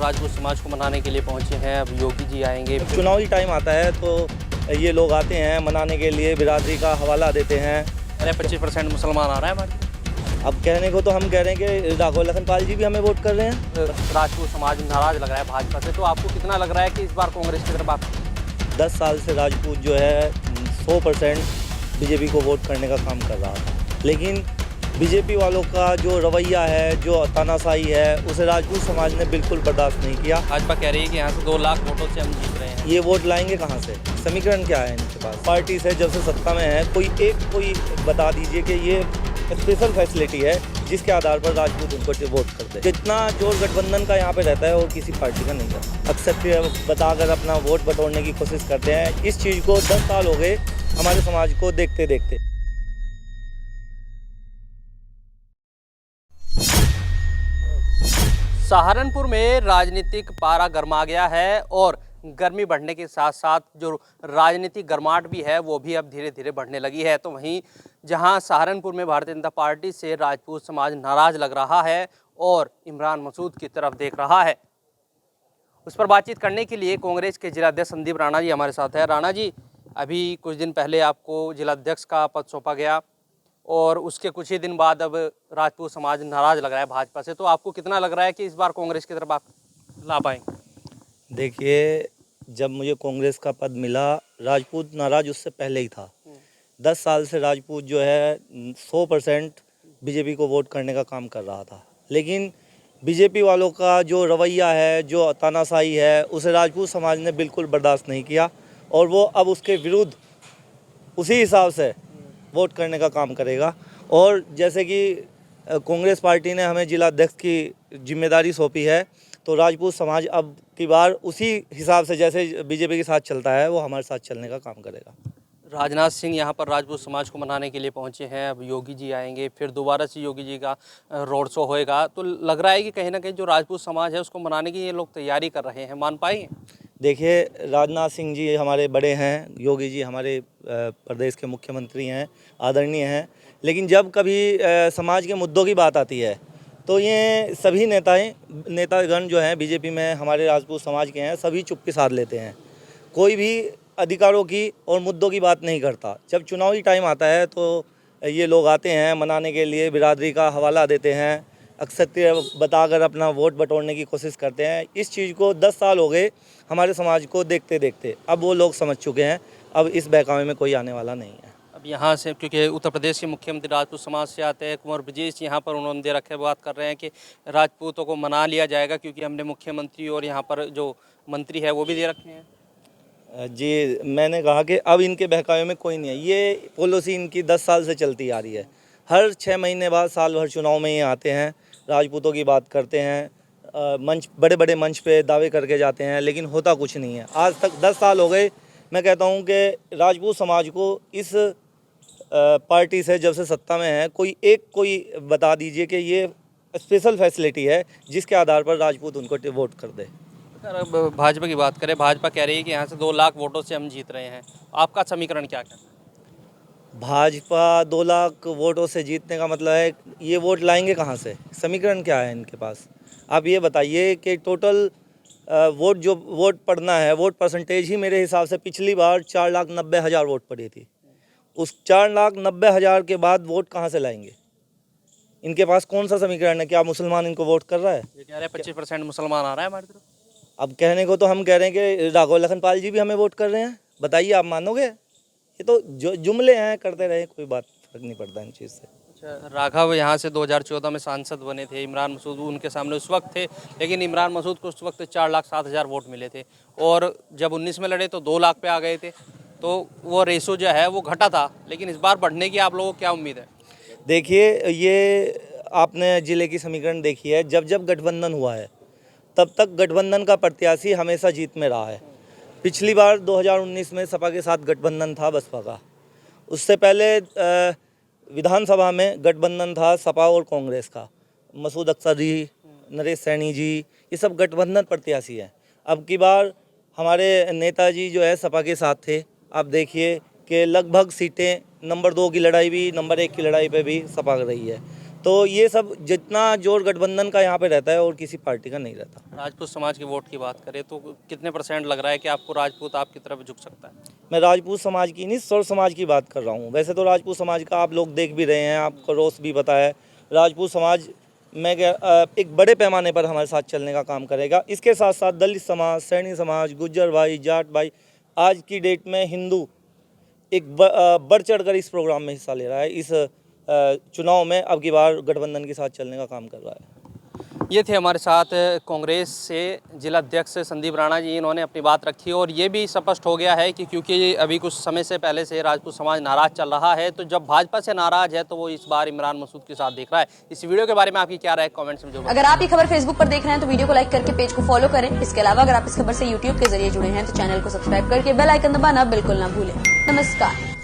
राजपूत समाज को मनाने के लिए पहुंचे हैं। अब योगी जी आएंगे। चुनावी टाइम आता है तो ये लोग आते हैं मनाने के लिए, बिरादरी का हवाला देते हैं। अरे 25% मुसलमान आ रहा है हमारे। अब कहने को तो हम कह रहे हैं कि राघव लखनपाल जी भी हमें वोट कर रहे हैं। राजपूत समाज नाराज लग रहा है भाजपा से, तो आपको कितना लग रहा है कि इस बार कांग्रेस की तरफ आप 10 साल से राजपूत जो है 100% बीजेपी को वोट करने का काम कर रहा था, लेकिन बीजेपी वालों का जो रवैया है, जो तानाशाही है, उसे राजपूत समाज ने बिल्कुल बर्दाश्त नहीं किया। भाजपा कह रही है कि यहाँ से 2 लाख वोटों से हम जीत रहे हैं। ये वोट लाएंगे कहाँ से? समीकरण क्या है इनके पास? पार्टी से जब से सत्ता में है, कोई बता दीजिए कि ये स्पेशल फैसिलिटी है जिसके आधार पर राजपूत उनको वोट करते हैं। जितना जोर गठबंधन का यहाँ पे रहता है और किसी पार्टी का नहीं रहता। अक्सर बताकर अपना वोट बटोरने की कोशिश करते हैं। इस चीज़ को 10 साल हो गए हमारे समाज को देखते देखते। सहारनपुर में राजनीतिक पारा गर्मा गया है और गर्मी बढ़ने के साथ साथ जो राजनीतिक गर्माहट भी है वो भी अब धीरे धीरे बढ़ने लगी है। तो वहीं जहां सहारनपुर में भारतीय जनता पार्टी से राजपूत समाज नाराज लग रहा है और इमरान मसूद की तरफ देख रहा है, उस पर बातचीत करने के लिए कांग्रेस के जिलाध्यक्ष संदीप राणा जी हमारे साथ है। राणा जी, अभी कुछ दिन पहले आपको जिलाध्यक्ष का पद सौंपा गया और उसके कुछ ही दिन बाद अब राजपूत समाज नाराज लग रहा है भाजपा से, तो आपको कितना लग रहा है कि इस बार कांग्रेस की तरफ आप ला पाएंगे? देखिए, जब मुझे कांग्रेस का पद मिला, राजपूत नाराज उससे पहले ही था। 10 साल से राजपूत जो है 100% बीजेपी को वोट करने का काम कर रहा था, लेकिन बीजेपी वालों का जो रवैया है, जो तानाशाही है, उसे राजपूत समाज ने बिल्कुल बर्दाश्त नहीं किया और वो अब उसके विरुद्ध उसी हिसाब से वोट करने का काम करेगा। और जैसे कि कांग्रेस पार्टी ने हमें जिलाध्यक्ष की जिम्मेदारी सौंपी है, तो राजपूत समाज अब की बार उसी हिसाब से जैसे बीजेपी के साथ चलता है वो हमारे साथ चलने का काम करेगा। राजनाथ सिंह यहाँ पर राजपूत समाज को मनाने के लिए पहुँचे हैं। अब योगी जी आएंगे, फिर दोबारा से योगी जी का रोड शो होएगा, तो लग रहा है कि कहीं ना कहीं जो राजपूत समाज है उसको मनाने की ये लोग तैयारी कर रहे हैं। मान पाएंगे? देखिए, राजनाथ सिंह जी हमारे बड़े हैं, योगी जी हमारे प्रदेश के मुख्यमंत्री हैं, आदरणीय हैं, लेकिन जब कभी समाज के मुद्दों की बात आती है तो ये सभी नेतागण जो हैं बीजेपी में हमारे राजपूत समाज के हैं, सभी चुप्पी साध लेते हैं। कोई भी अधिकारों की और मुद्दों की बात नहीं करता। जब चुनावी टाइम आता है तो ये लोग आते हैं मनाने के लिए, बिरादरी का हवाला देते हैं, अक्सर बताकर अपना वोट बटोरने की कोशिश करते हैं। इस चीज़ को 10 साल हो गए हमारे समाज को देखते देखते। अब वो लोग समझ चुके हैं, अब इस बहकावे में कोई आने वाला नहीं है। अब यहाँ से, क्योंकि उत्तर प्रदेश के मुख्यमंत्री राजपूत समाज से आते हैं, कुंवर ब्रजेश यहाँ पर उन्होंने दे रखे बात कर रहे हैं कि राजपूतों को मना लिया जाएगा क्योंकि हमने मुख्यमंत्री और यहाँ पर जो मंत्री है वो भी दे रखे हैं। जी, मैंने कहा कि अब इनके बहकावे में कोई नहीं है। ये पॉलिसी इनकी 10 साल से चलती आ रही है। हर 6 महीने बाद साल भर चुनाव में ये आते हैं, राजपूतों की बात करते हैं, बड़े बड़े मंच पे दावे करके जाते हैं, लेकिन होता कुछ नहीं है। आज तक 10 साल हो गए। मैं कहता हूँ कि राजपूत समाज को इस पार्टी से जब से सत्ता में है, कोई बता दीजिए कि ये स्पेशल फैसिलिटी है जिसके आधार पर राजपूत उनको वोट कर दे। अगर अब भाजपा की बात करें, भाजपा कह रही है कि यहाँ से 2 लाख वोटों से हम जीत रहे हैं। आपका समीकरण क्या है? भाजपा 2 लाख वोटों से जीतने का मतलब है, ये वोट लाएंगे कहाँ से? समीकरण क्या है इनके पास? आप ये बताइए कि टोटल वोट पड़ना है, वोट परसेंटेज ही मेरे हिसाब से पिछली बार 4,90,000 वोट पड़ी थी। उस 4,90,000 के बाद वोट कहाँ से लाएंगे? इनके पास कौन सा समीकरण है? क्या मुसलमान इनको वोट कर रहा है? ये कह रहे हैं 25% मुसलमान आ रहा है हमारी तरफ। अब कहने को तो हम कह रहे हैं कि राघव लखनपाल जी भी हमें वोट कर रहे हैं। बताइए, आप मानोगे? ये तो जो जुमले हैं, करते रहे, कोई बात फर्क नहीं पड़ता इन चीज़ से। अच्छा, राघव यहाँ से 2014 में सांसद बने थे। इमरान मसूद उनके सामने उस वक्त थे, लेकिन इमरान मसूद को उस वक्त 4,07,000 वोट मिले थे और जब 19 में लड़े तो 2 लाख पे आ गए थे। तो वो रेशो जो है वो घटा था, लेकिन इस बार बढ़ने की आप लोगों को क्या उम्मीद है? देखिए, ये आपने ज़िले की समीकरण देखी है। जब जब गठबंधन हुआ है तब तक गठबंधन का प्रत्याशी हमेशा जीत में रहा है। पिछली बार 2019 में सपा के साथ गठबंधन था बसपा का। उससे पहले विधानसभा में गठबंधन था सपा और कांग्रेस का। मसूद अख्तर जी, नरेश सैनी जी, ये सब गठबंधन प्रत्याशी हैं। अब की बार हमारे नेताजी जो है सपा के साथ थे। आप देखिए कि लगभग सीटें नंबर 2 की लड़ाई भी, नंबर 1 की लड़ाई पे भी सपा रही है। तो ये सब जितना जोर गठबंधन का यहाँ पे रहता है और किसी पार्टी का नहीं रहता। राजपूत समाज के वोट की बात करें तो कितने % लग रहा है कि आपको राजपूत आपकी तरफ झुक सकता है? मैं राजपूत समाज की नहीं, सर्व समाज की बात कर रहा हूँ। वैसे तो राजपूत समाज का आप लोग देख भी रहे हैं, आपको रोष भी पता है। राजपूत समाज मैं एक बड़े पैमाने पर हमारे साथ चलने का काम करेगा। इसके साथ साथ दलित समाज, सैनी समाज, गुज्जर भाई, जाट भाई, आज की डेट में हिंदू एक बढ़ चढ़ कर इस प्रोग्राम में हिस्सा ले रहा है। इस चुनाव में अब की बार गठबंधन के साथ चलने का काम कर रहा है। ये थे हमारे साथ कांग्रेस से जिला अध्यक्ष संदीप राणा जी, इन्होंने अपनी बात रखी और ये भी स्पष्ट हो गया है कि क्योंकि अभी कुछ समय से पहले से राजपूत समाज नाराज चल रहा है, तो जब भाजपा से नाराज है तो वो इस बार इमरान मसूद के साथ देख रहा है। इस वीडियो के बारे में आपकी क्या राय, कमेंट्स में जरूर। अगर आप ये खबर फेसबुक पर देख रहे हैं तो वीडियो को लाइक करके पेज को फॉलो करें। इसके अलावा अगर आप इस खबर से यूट्यूब के जरिए जुड़े हैं तो चैनल को सब्सक्राइब करके बेल आइकन दबाना बिल्कुल ना भूलें। नमस्कार।